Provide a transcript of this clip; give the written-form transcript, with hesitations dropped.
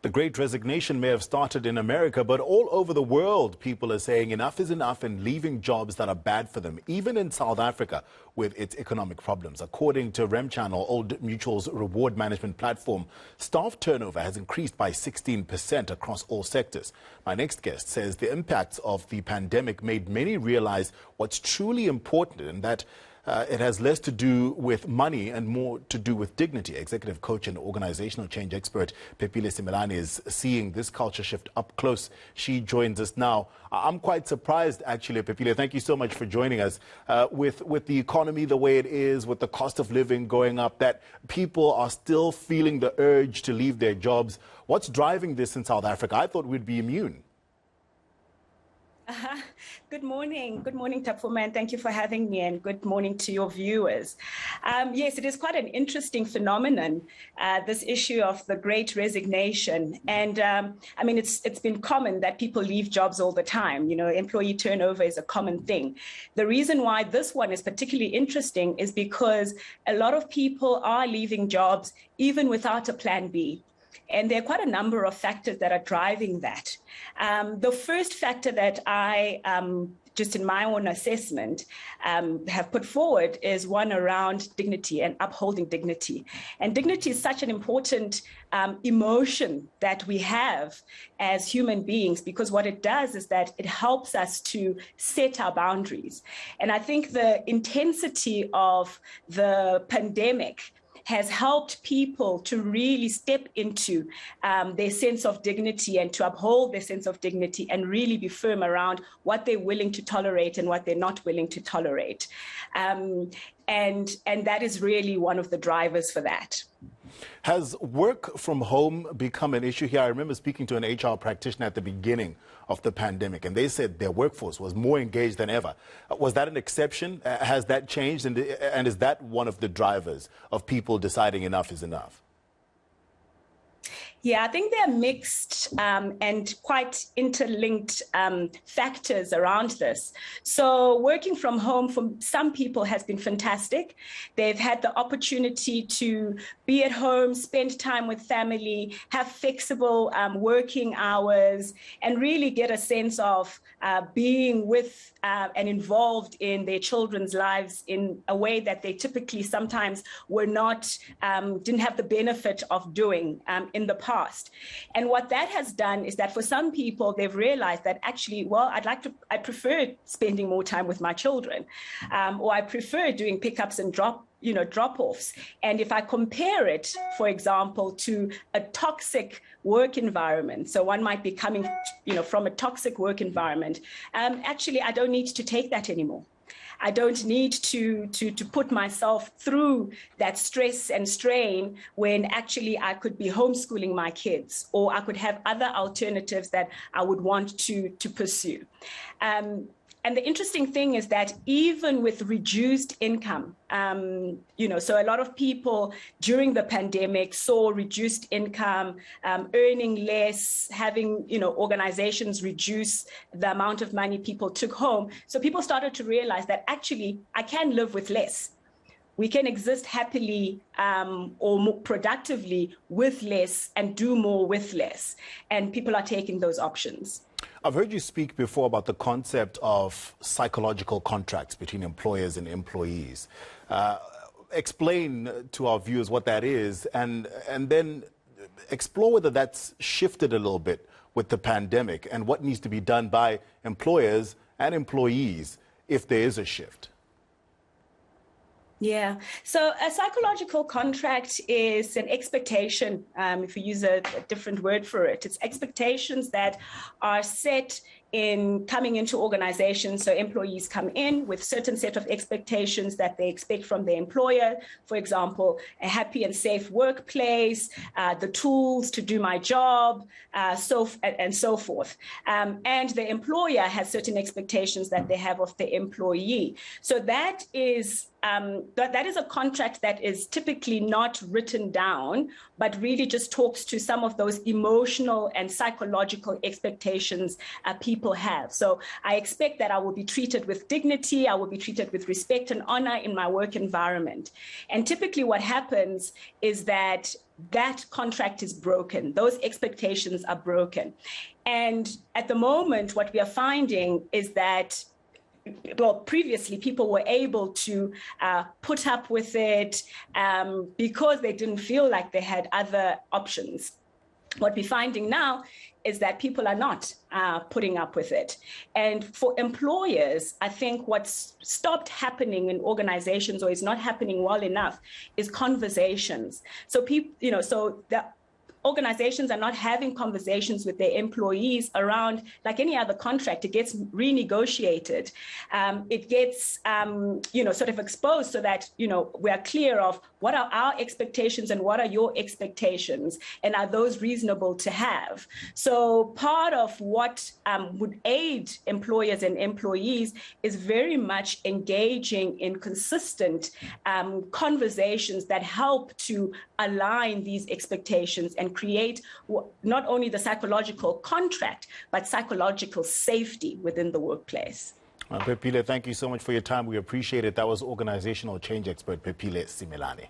The Great Resignation may have started in America, but all over the world, people are saying enough is enough and leaving jobs that are bad for them, even in South Africa with its economic problems. According to Remchannel, Old Mutual's reward management platform, staff turnover has increased by 16% across all sectors. My next guest says the impacts of the pandemic made many realize what's truly important, and that it has less to do with money and more to do with dignity. Executive coach and organizational change expert Phephile Simelane is seeing this culture shift up close. She joins us now. I'm quite surprised, actually, Phephile. Thank you so much for joining us. With the economy the way it is, with the cost of living going up, that people are still feeling the urge to leave their jobs. What's driving this in South Africa? I thought we'd be immune. Good morning, Tapfoma, and thank you for having me, and good morning to your viewers. Yes, it is quite an interesting phenomenon, this issue of the Great Resignation. And I mean, it's been common that people leave jobs all the time. You know, employee turnover is a common thing. The reason why this one is particularly interesting is because a lot of people are leaving jobs even without a plan B. And there are quite a number of factors that are driving that. The first factor that I, just in my own assessment, have put forward is one around dignity and upholding dignity. And dignity is such an important emotion that we have as human beings, because what it does is that it helps us to set our boundaries. And I think the intensity of the pandemic has helped people to really step into their sense of dignity and to uphold their sense of dignity and really be firm around what they're willing to tolerate and what they're not willing to tolerate. And that is really one of the drivers for that. Has work from home become an issue here? I remember speaking to an HR practitioner at the beginning of the pandemic, and they said their workforce was more engaged than ever. Was that an exception? Has that changed? And is that one of the drivers of people deciding enough is enough? Yeah, I think there are mixed and quite interlinked factors around this. So working from home for some people has been fantastic. They've had the opportunity to be at home, spend time with family, have flexible working hours, and really get a sense of being with and involved in their children's lives in a way that they typically sometimes were not, didn't have the benefit of doing in the past. And what that has done is that for some people, they've realized that actually, well, I prefer spending more time with my children, or I prefer doing pickups and drop-offs. And if I compare it, for example, to a toxic work environment, so one might be coming, from a toxic work environment, actually, I don't need to take that anymore. I don't need to put myself through that stress and strain when actually I could be homeschooling my kids, or I could have other alternatives that I would want to pursue. And the interesting thing is that even with reduced income, so a lot of people during the pandemic saw reduced income, earning less, having, organizations reduce the amount of money people took home. So people started to realize that actually I can live with less. We can exist happily or more productively with less and do more with less. And people are taking those options. I've heard you speak before about the concept of psychological contracts between employers and employees. Explain to our viewers what that is, and then explore whether that's shifted a little bit with the pandemic and what needs to be done by employers and employees if there is a shift. Yeah, so a psychological contract is an expectation, if we use a different word for it. It's expectations that are set in coming into organizations. So employees come in with certain set of expectations that they expect from their employer. For example, a happy and safe workplace, the tools to do my job, and so forth. And the employer has certain expectations that they have of the employee. So that is a contract that is typically not written down, but really just talks to some of those emotional and psychological expectations people have. So I expect that I will be treated with dignity, I will be treated with respect and honor in my work environment. And typically what happens is that contract is broken. Those expectations are broken. And at the moment, what we are finding is that, well, previously people were able to put up with it because they didn't feel like they had other options. What we're finding now is that people are not putting up with it. And for employers, I think what's stopped happening in organizations or is not happening well enough is conversations. So people, so the organizations are not having conversations with their employees around, like any other contract, it gets renegotiated. It gets, sort of exposed so that, we are clear of what are our expectations and what are your expectations, and are those reasonable to have? So part of what would aid employers and employees is very much engaging in consistent conversations that help to align these expectations and create not only the psychological contract, but psychological safety within the workplace. Phephile, thank you so much for your time. We appreciate it. That was organizational change expert Phephile Simelane.